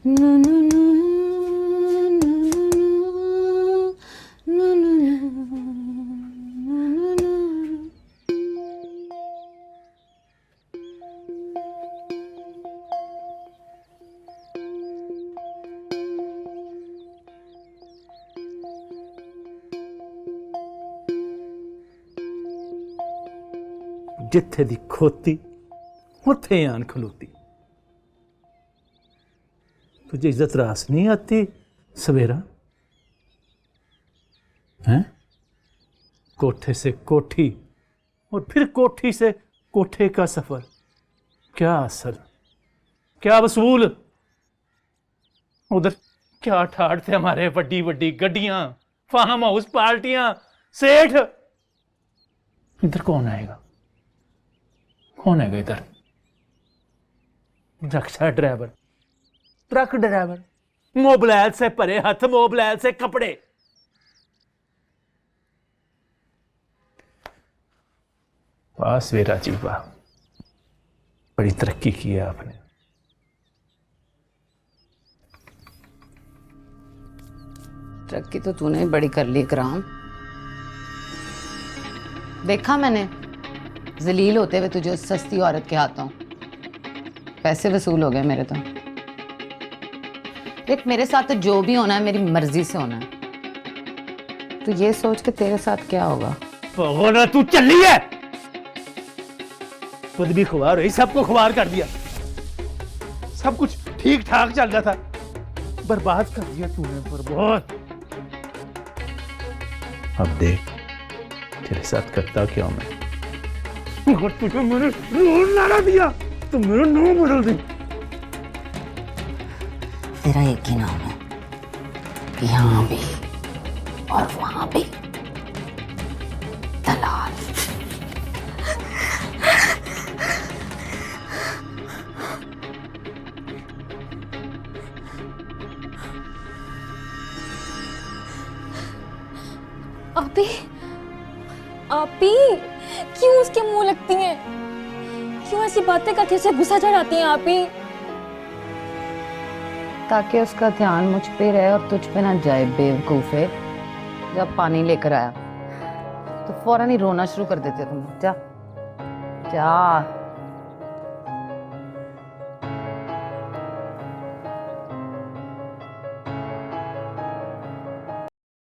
जिथे दी खोती उथे आन खलोती। तुझे इज्जत रास नहीं आती सवेरा? हैं? कोठे से कोठी और फिर कोठी से कोठे का सफर, क्या असर, क्या वसूल। उधर क्या ठाठ थे हमारे, बड़ी बड़ी गड्डियां, फार्म हाउस पार्टियां, सेठ। इधर कौन आएगा? कौन है इधर? Rickshaw driver, truck driver, mobile से परे हाथ, मोबाइल से कपड़े। वाह सवेरा जी वाह, बड़ी तरक्की की है आपने। तरक्की तो तूने बड़ी कर ली इकराम। देखा मैंने जलील होते हुए तुझे उस सस्ती औरत के हाथों। पैसे वसूल हो गए मेरे तो। देख मेरे साथ तो जो भी होना है मेरी मर्जी से होना है। तू ये सोच के तेरे साथ क्या होगा। भगवान तू चली है, खुद भी खुआर हुई, सबको खुआर कर दिया। सब कुछ ठीक ठाक चल रहा था, बर्बाद कर दिया तूने, बर्बाद। अब देख तेरे साथ करता क्या मैं। तुझे मैंने रोड लड़ा दिया तो मेरा नाम बदल दी। तेरा एक ही नाम है, यहाँ भी और वहां भी, दलाल। आपी, आपी, क्यों उसके मुंह लगती हैं? क्यों ऐसी बातें करके उसे गुस्सा चढ़ाती हैं आपी? ताकि उसका ध्यान मुझ पे रहे और तुझ पे ना जाए बेवकूफे। जब पानी लेकर आया तो फौरन ही रोना शुरू कर देते तुम। जा जा।